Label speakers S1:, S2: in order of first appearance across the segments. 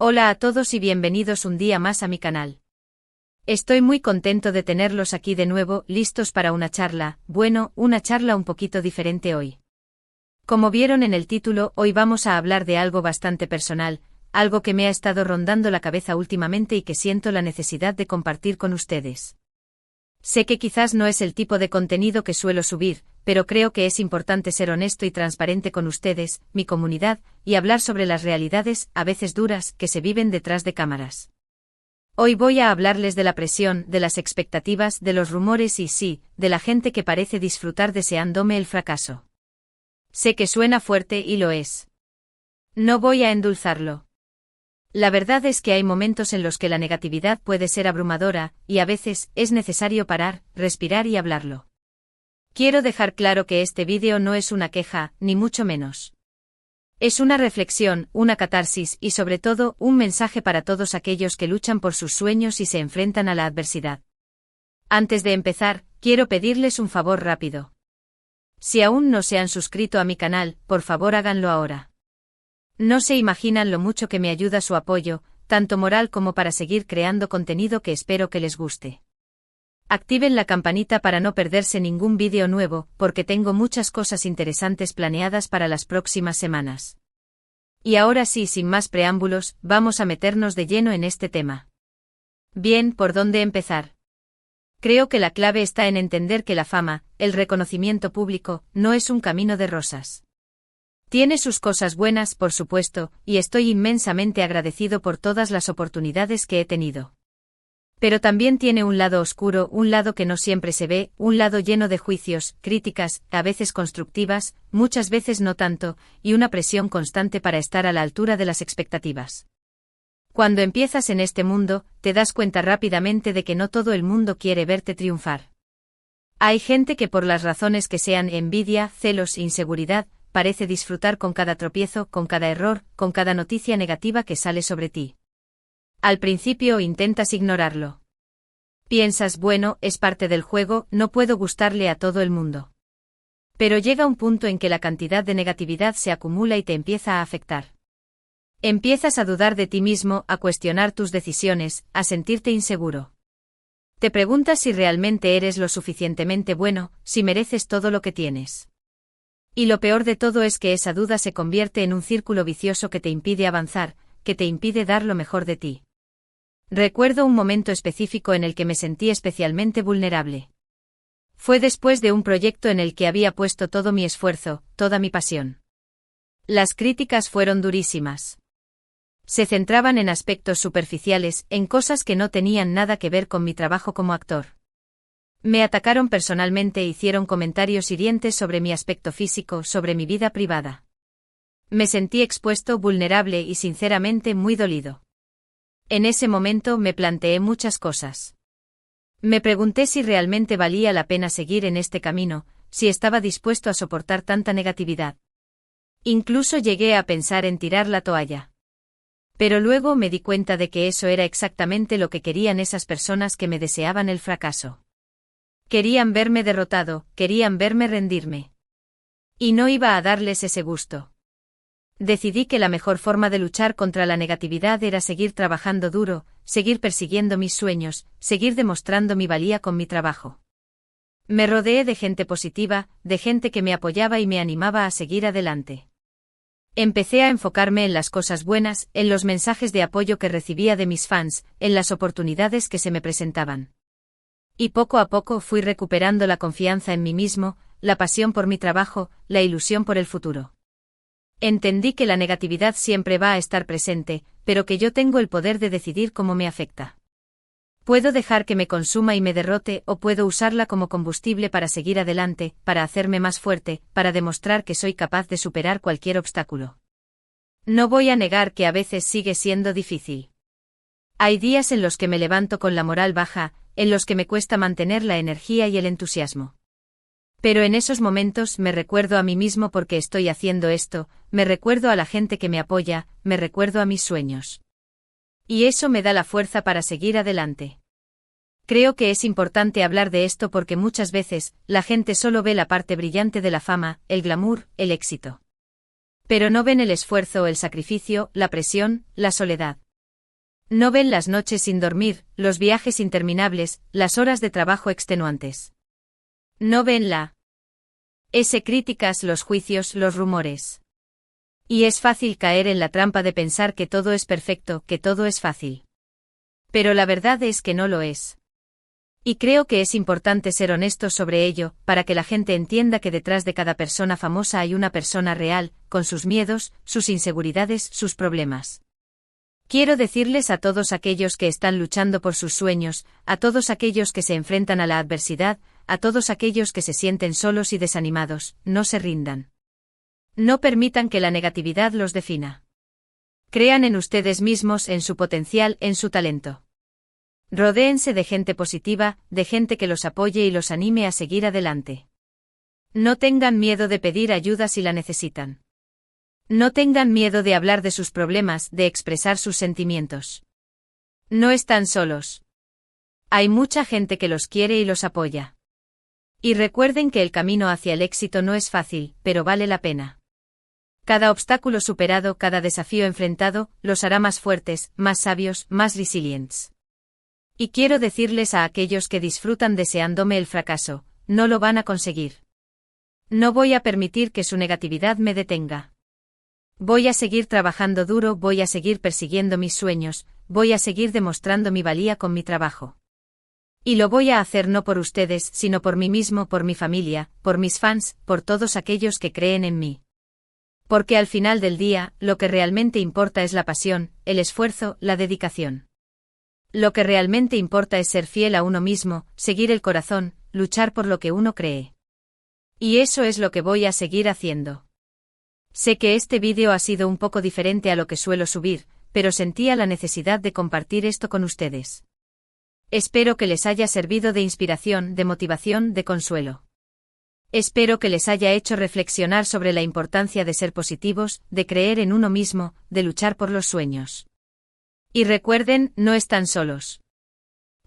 S1: Hola a todos y bienvenidos un día más a mi canal. Estoy muy contento de tenerlos aquí de nuevo, listos para una charla, una charla un poquito diferente hoy. Como vieron en el título, hoy vamos a hablar de algo bastante personal, algo que me ha estado rondando la cabeza últimamente y que siento la necesidad de compartir con ustedes. Sé que quizás no es el tipo de contenido que suelo subir, pero creo que es importante ser honesto y transparente con ustedes, mi comunidad, y hablar sobre las realidades, a veces duras, que se viven detrás de cámaras. Hoy voy a hablarles de la presión, de las expectativas, de los rumores y sí, de la gente que parece disfrutar deseándome el fracaso. Sé que suena fuerte y lo es. No voy a endulzarlo. La verdad es que hay momentos en los que la negatividad puede ser abrumadora, y a veces es necesario parar, respirar y hablarlo. Quiero dejar claro que este vídeo no es una queja, ni mucho menos. Es una reflexión, una catarsis y sobre todo, un mensaje para todos aquellos que luchan por sus sueños y se enfrentan a la adversidad. Antes de empezar, quiero pedirles un favor rápido. Si aún no se han suscrito a mi canal, por favor háganlo ahora. No se imaginan lo mucho que me ayuda su apoyo, tanto moral como para seguir creando contenido que espero que les guste. Activen la campanita para no perderse ningún vídeo nuevo, porque tengo muchas cosas interesantes planeadas para las próximas semanas. Y ahora sí, sin más preámbulos, vamos a meternos de lleno en este tema. Bien, ¿por dónde empezar? Creo que la clave está en entender que la fama, el reconocimiento público, no es un camino de rosas. Tiene sus cosas buenas, por supuesto, y estoy inmensamente agradecido por todas las oportunidades que he tenido. Pero también tiene un lado oscuro, un lado que no siempre se ve, un lado lleno de juicios, críticas, a veces constructivas, muchas veces no tanto, y una presión constante para estar a la altura de las expectativas. Cuando empiezas en este mundo, te das cuenta rápidamente de que no todo el mundo quiere verte triunfar. Hay gente que por las razones que sean envidia, celos, inseguridad, parece disfrutar con cada tropiezo, con cada error, con cada noticia negativa que sale sobre ti. Al principio intentas ignorarlo. Piensas, bueno, es parte del juego, no puedo gustarle a todo el mundo. Pero llega un punto en que la cantidad de negatividad se acumula y te empieza a afectar. Empiezas a dudar de ti mismo, a cuestionar tus decisiones, a sentirte inseguro. Te preguntas si realmente eres lo suficientemente bueno, si mereces todo lo que tienes. Y lo peor de todo es que esa duda se convierte en un círculo vicioso que te impide avanzar, que te impide dar lo mejor de ti. Recuerdo un momento específico en el que me sentí especialmente vulnerable. Fue después de un proyecto en el que había puesto todo mi esfuerzo, toda mi pasión. Las críticas fueron durísimas. Se centraban en aspectos superficiales, en cosas que no tenían nada que ver con mi trabajo como actor. Me atacaron personalmente e hicieron comentarios hirientes sobre mi aspecto físico, sobre mi vida privada. Me sentí expuesto, vulnerable y sinceramente muy dolido. En ese momento me planteé muchas cosas. Me pregunté si realmente valía la pena seguir en este camino, si estaba dispuesto a soportar tanta negatividad. Incluso llegué a pensar en tirar la toalla. Pero luego me di cuenta de que eso era exactamente lo que querían esas personas que me deseaban el fracaso. Querían verme derrotado, querían verme rendirme. Y no iba a darles ese gusto. Decidí que la mejor forma de luchar contra la negatividad era seguir trabajando duro, seguir persiguiendo mis sueños, seguir demostrando mi valía con mi trabajo. Me rodeé de gente positiva, de gente que me apoyaba y me animaba a seguir adelante. Empecé a enfocarme en las cosas buenas, en los mensajes de apoyo que recibía de mis fans, en las oportunidades que se me presentaban. Y poco a poco fui recuperando la confianza en mí mismo, la pasión por mi trabajo, la ilusión por el futuro. Entendí que la negatividad siempre va a estar presente, pero que yo tengo el poder de decidir cómo me afecta. Puedo dejar que me consuma y me derrote o puedo usarla como combustible para seguir adelante, para hacerme más fuerte, para demostrar que soy capaz de superar cualquier obstáculo. No voy a negar que a veces sigue siendo difícil. Hay días en los que me levanto con la moral baja, en los que me cuesta mantener la energía y el entusiasmo. Pero en esos momentos me recuerdo a mí mismo por qué estoy haciendo esto, me recuerdo a la gente que me apoya, me recuerdo a mis sueños. Y eso me da la fuerza para seguir adelante. Creo que es importante hablar de esto porque muchas veces, la gente solo ve la parte brillante de la fama, el glamour, el éxito. Pero no ven el esfuerzo, el sacrificio, la presión, la soledad. No ven las noches sin dormir, los viajes interminables, las horas de trabajo extenuantes. No ven la críticas, los juicios, los rumores. Y es fácil caer en la trampa de pensar que todo es perfecto, que todo es fácil. Pero la verdad es que no lo es. Y creo que es importante ser honestos sobre ello, para que la gente entienda que detrás de cada persona famosa hay una persona real, con sus miedos, sus inseguridades, sus problemas. Quiero decirles a todos aquellos que están luchando por sus sueños, a todos aquellos que se enfrentan a la adversidad, a todos aquellos que se sienten solos y desanimados, no se rindan. No permitan que la negatividad los defina. Crean en ustedes mismos, en su potencial, en su talento. Rodéense de gente positiva, de gente que los apoye y los anime a seguir adelante. No tengan miedo de pedir ayuda si la necesitan. No tengan miedo de hablar de sus problemas, de expresar sus sentimientos. No están solos. Hay mucha gente que los quiere y los apoya. Y recuerden que el camino hacia el éxito no es fácil, pero vale la pena. Cada obstáculo superado, cada desafío enfrentado, los hará más fuertes, más sabios, más resilientes. Y quiero decirles a aquellos que disfrutan deseándome el fracaso, no lo van a conseguir. No voy a permitir que su negatividad me detenga. Voy a seguir trabajando duro, voy a seguir persiguiendo mis sueños, voy a seguir demostrando mi valía con mi trabajo. Y lo voy a hacer no por ustedes, sino por mí mismo, por mi familia, por mis fans, por todos aquellos que creen en mí. Porque al final del día, lo que realmente importa es la pasión, el esfuerzo, la dedicación. Lo que realmente importa es ser fiel a uno mismo, seguir el corazón, luchar por lo que uno cree. Y eso es lo que voy a seguir haciendo. Sé que este vídeo ha sido un poco diferente a lo que suelo subir, pero sentía la necesidad de compartir esto con ustedes. Espero que les haya servido de inspiración, de motivación, de consuelo. Espero que les haya hecho reflexionar sobre la importancia de ser positivos, de creer en uno mismo, de luchar por los sueños. Y recuerden, no están solos.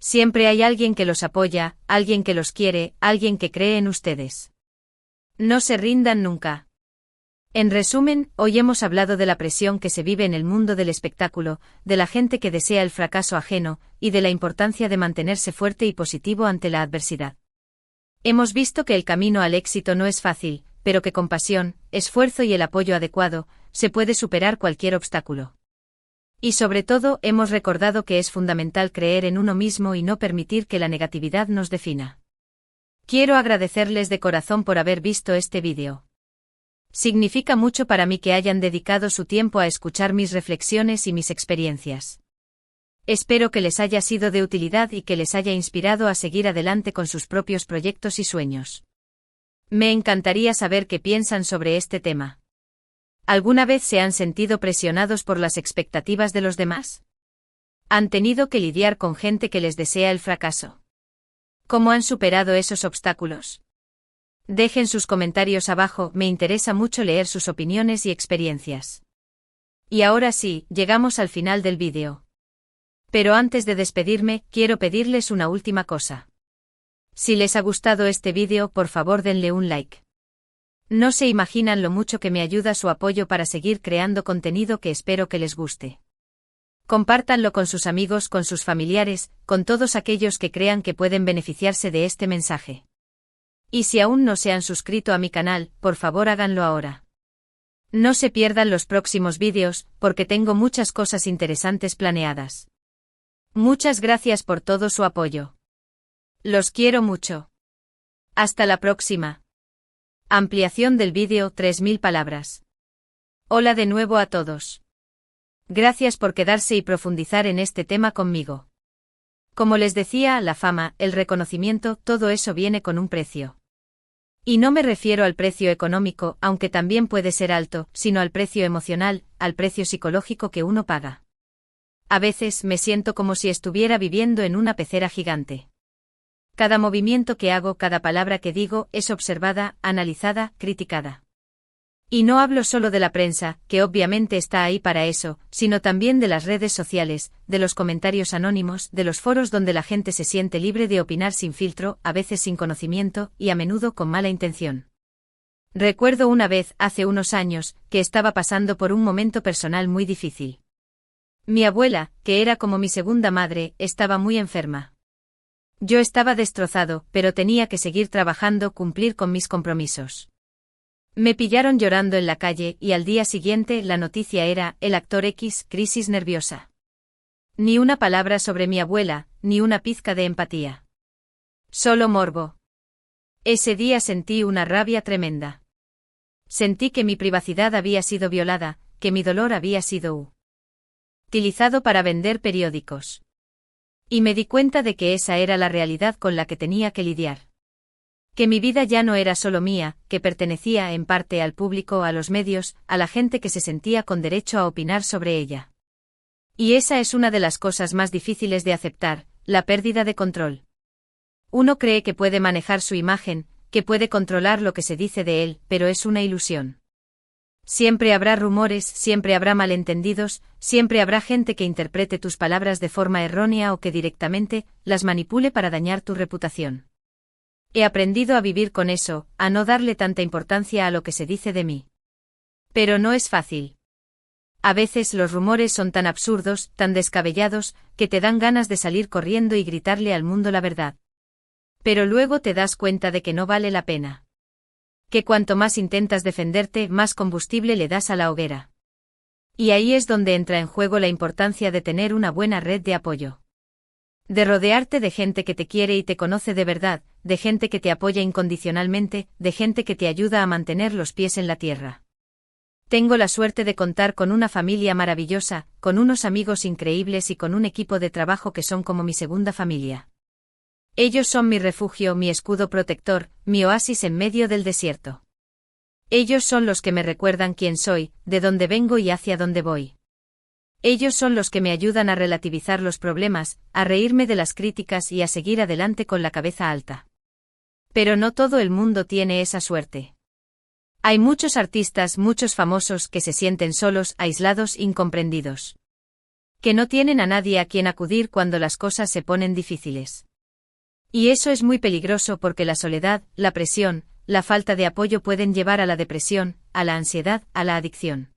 S1: Siempre hay alguien que los apoya, alguien que los quiere, alguien que cree en ustedes. No se rindan nunca. En resumen, hoy hemos hablado de la presión que se vive en el mundo del espectáculo, de la gente que desea el fracaso ajeno, y de la importancia de mantenerse fuerte y positivo ante la adversidad. Hemos visto que el camino al éxito no es fácil, pero que con pasión, esfuerzo y el apoyo adecuado, se puede superar cualquier obstáculo. Y sobre todo, hemos recordado que es fundamental creer en uno mismo y no permitir que la negatividad nos defina. Quiero agradecerles de corazón por haber visto este vídeo. Significa mucho para mí que hayan dedicado su tiempo a escuchar mis reflexiones y mis experiencias. Espero que les haya sido de utilidad y que les haya inspirado a seguir adelante con sus propios proyectos y sueños. Me encantaría saber qué piensan sobre este tema. ¿Alguna vez se han sentido presionados por las expectativas de los demás? ¿Han tenido que lidiar con gente que les desea el fracaso? ¿Cómo han superado esos obstáculos? Dejen sus comentarios abajo, me interesa mucho leer sus opiniones y experiencias. Y ahora sí, llegamos al final del vídeo. Pero antes de despedirme, quiero pedirles una última cosa. Si les ha gustado este vídeo, por favor denle un like. No se imaginan lo mucho que me ayuda su apoyo para seguir creando contenido que espero que les guste. Compártanlo con sus amigos, con sus familiares, con todos aquellos que crean que pueden beneficiarse de este mensaje. Y si aún no se han suscrito a mi canal, por favor háganlo ahora. No se pierdan los próximos vídeos, porque tengo muchas cosas interesantes planeadas. Muchas gracias por todo su apoyo. Los quiero mucho. Hasta la próxima. Ampliación del vídeo 3000 palabras. Hola de nuevo a todos. Gracias por quedarse y profundizar en este tema conmigo. Como les decía, la fama, el reconocimiento, todo eso viene con un precio. Y no me refiero al precio económico, aunque también puede ser alto, sino al precio emocional, al precio psicológico que uno paga. A veces me siento como si estuviera viviendo en una pecera gigante. Cada movimiento que hago, cada palabra que digo, es observada, analizada, criticada. Y no hablo solo de la prensa, que obviamente está ahí para eso, sino también de las redes sociales, de los comentarios anónimos, de los foros donde la gente se siente libre de opinar sin filtro, a veces sin conocimiento, y a menudo con mala intención. Recuerdo una vez, hace unos años, que estaba pasando por un momento personal muy difícil. Mi abuela, que era como mi segunda madre, estaba muy enferma. Yo estaba destrozado, pero tenía que seguir trabajando, cumplir con mis compromisos. Me pillaron llorando en la calle y al día siguiente la noticia era, el actor X, crisis nerviosa. Ni una palabra sobre mi abuela, ni una pizca de empatía. Solo morbo. Ese día sentí una rabia tremenda. Sentí que mi privacidad había sido violada, que mi dolor había sido utilizado para vender periódicos. Y me di cuenta de que esa era la realidad con la que tenía que lidiar. Que mi vida ya no era solo mía, que pertenecía en parte al público, a los medios, a la gente que se sentía con derecho a opinar sobre ella. Y esa es una de las cosas más difíciles de aceptar, la pérdida de control. Uno cree que puede manejar su imagen, que puede controlar lo que se dice de él, pero es una ilusión. Siempre habrá rumores, siempre habrá malentendidos, siempre habrá gente que interprete tus palabras de forma errónea o que directamente las manipule para dañar tu reputación. He aprendido a vivir con eso, a no darle tanta importancia a lo que se dice de mí. Pero no es fácil. A veces los rumores son tan absurdos, tan descabellados, que te dan ganas de salir corriendo y gritarle al mundo la verdad. Pero luego te das cuenta de que no vale la pena. Que cuanto más intentas defenderte, más combustible le das a la hoguera. Y ahí es donde entra en juego la importancia de tener una buena red de apoyo. De rodearte de gente que te quiere y te conoce de verdad, de gente que te apoya incondicionalmente, de gente que te ayuda a mantener los pies en la tierra. Tengo la suerte de contar con una familia maravillosa, con unos amigos increíbles y con un equipo de trabajo que son como mi segunda familia. Ellos son mi refugio, mi escudo protector, mi oasis en medio del desierto. Ellos son los que me recuerdan quién soy, de dónde vengo y hacia dónde voy. Ellos son los que me ayudan a relativizar los problemas, a reírme de las críticas y a seguir adelante con la cabeza alta. Pero no todo el mundo tiene esa suerte. Hay muchos artistas, muchos famosos que se sienten solos, aislados, incomprendidos. Que no tienen a nadie a quien acudir cuando las cosas se ponen difíciles. Y eso es muy peligroso porque la soledad, la presión, la falta de apoyo pueden llevar a la depresión, a la ansiedad, a la adicción.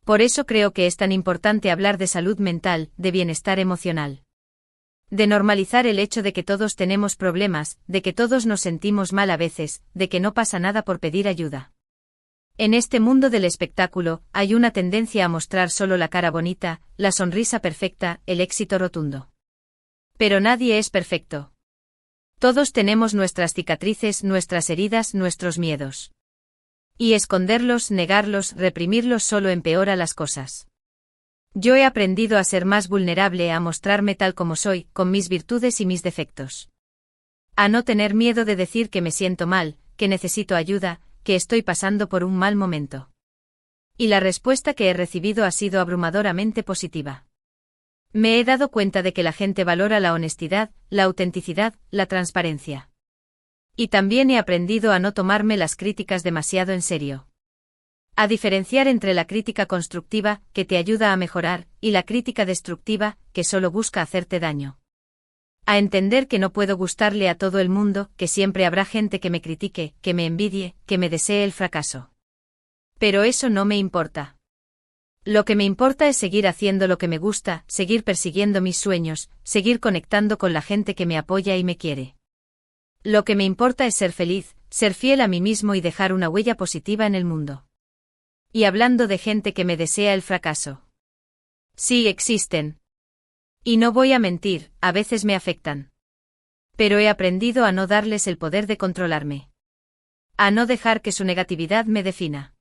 S1: Por eso creo que es tan importante hablar de salud mental, de bienestar emocional. De normalizar el hecho de que todos tenemos problemas, de que todos nos sentimos mal a veces, de que no pasa nada por pedir ayuda. En este mundo del espectáculo, hay una tendencia a mostrar solo la cara bonita, la sonrisa perfecta, el éxito rotundo. Pero nadie es perfecto. Todos tenemos nuestras cicatrices, nuestras heridas, nuestros miedos. Y esconderlos, negarlos, reprimirlos solo empeora las cosas. Yo he aprendido a ser más vulnerable, a mostrarme tal como soy, con mis virtudes y mis defectos. A no tener miedo de decir que me siento mal, que necesito ayuda, que estoy pasando por un mal momento. Y la respuesta que he recibido ha sido abrumadoramente positiva. Me he dado cuenta de que la gente valora la honestidad, la autenticidad, la transparencia. Y también he aprendido a no tomarme las críticas demasiado en serio. A diferenciar entre la crítica constructiva, que te ayuda a mejorar, y la crítica destructiva, que solo busca hacerte daño. A entender que no puedo gustarle a todo el mundo, que siempre habrá gente que me critique, que me envidie, que me desee el fracaso. Pero eso no me importa. Lo que me importa es seguir haciendo lo que me gusta, seguir persiguiendo mis sueños, seguir conectando con la gente que me apoya y me quiere. Lo que me importa es ser feliz, ser fiel a mí mismo y dejar una huella positiva en el mundo. Y hablando de gente que me desea el fracaso. Sí, existen. Y no voy a mentir, a veces me afectan. Pero he aprendido a no darles el poder de controlarme. A no dejar que su negatividad me defina.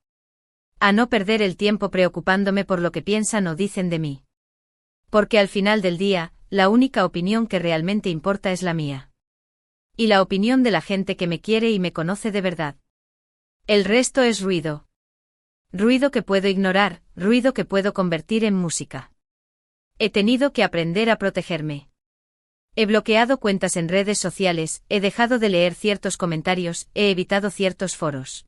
S1: A no perder el tiempo preocupándome por lo que piensan o dicen de mí. Porque al final del día, la única opinión que realmente importa es la mía. Y la opinión de la gente que me quiere y me conoce de verdad. El resto es ruido. Ruido que puedo ignorar, ruido que puedo convertir en música. He tenido que aprender a protegerme. He bloqueado cuentas en redes sociales, he dejado de leer ciertos comentarios, he evitado ciertos foros.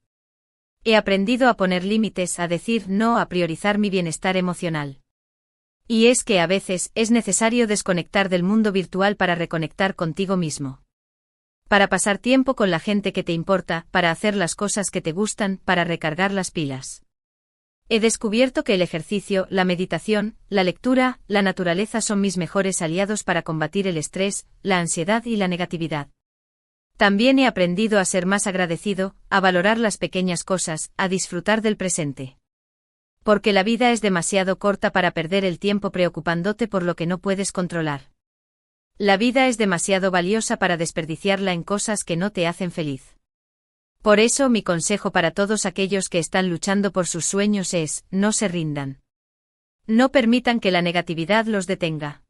S1: He aprendido a poner límites, a decir no, a priorizar mi bienestar emocional. Y es que a veces es necesario desconectar del mundo virtual para reconectar contigo mismo. Para pasar tiempo con la gente que te importa, para hacer las cosas que te gustan, para recargar las pilas. He descubierto que el ejercicio, la meditación, la lectura, la naturaleza son mis mejores aliados para combatir el estrés, la ansiedad y la negatividad. También he aprendido a ser más agradecido, a valorar las pequeñas cosas, a disfrutar del presente. Porque la vida es demasiado corta para perder el tiempo preocupándote por lo que no puedes controlar. La vida es demasiado valiosa para desperdiciarla en cosas que no te hacen feliz. Por eso mi consejo para todos aquellos que están luchando por sus sueños es, no se rindan. No permitan que la negatividad los detenga.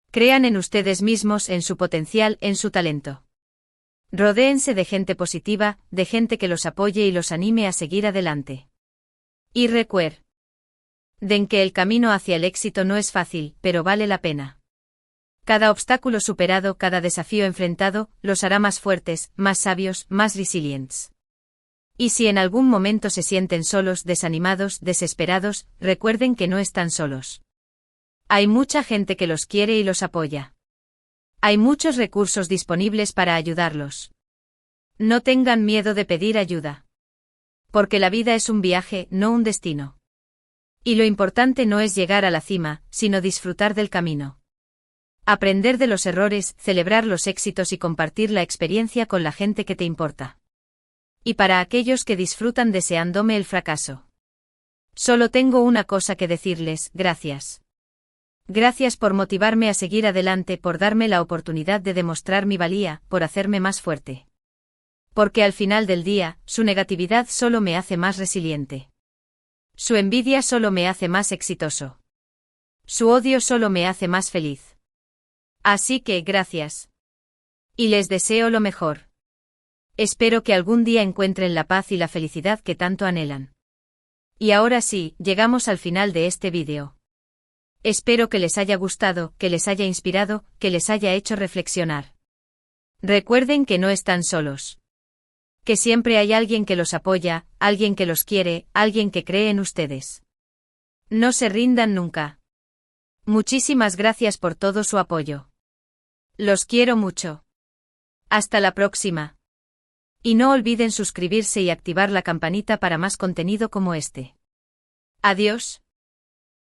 S1: Crean en ustedes mismos, en su potencial, en su talento. Rodéense de gente positiva, de gente que los apoye y los anime a seguir adelante. Y recuerden que el camino hacia el éxito no es fácil, pero vale la pena. Cada obstáculo superado, cada desafío enfrentado, los hará más fuertes, más sabios, más resilientes. Y si en algún momento se sienten solos, desanimados, desesperados, recuerden que no están solos. Hay mucha gente que los quiere y los apoya. Hay muchos recursos disponibles para ayudarlos. No tengan miedo de pedir ayuda. Porque la vida es un viaje, no un destino. Y lo importante no es llegar a la cima, sino disfrutar del camino. Aprender de los errores, celebrar los éxitos y compartir la experiencia con la gente que te importa. Y para aquellos que disfrutan deseándome el fracaso. Solo tengo una cosa que decirles, gracias. Gracias por motivarme a seguir adelante, por darme la oportunidad de demostrar mi valía, por hacerme más fuerte. Porque al final del día, su negatividad solo me hace más resiliente. Su envidia solo me hace más exitoso. Su odio solo me hace más feliz. Así que, gracias. Y les deseo lo mejor. Espero que algún día encuentren la paz y la felicidad que tanto anhelan. Y ahora sí, llegamos al final de este vídeo. Espero que les haya gustado, que les haya inspirado, que les haya hecho reflexionar. Recuerden que no están solos. Que siempre hay alguien que los apoya, alguien que los quiere, alguien que cree en ustedes. No se rindan nunca. Muchísimas gracias por todo su apoyo. Los quiero mucho. Hasta la próxima. Y no olviden suscribirse y activar la campanita para más contenido como este. Adiós.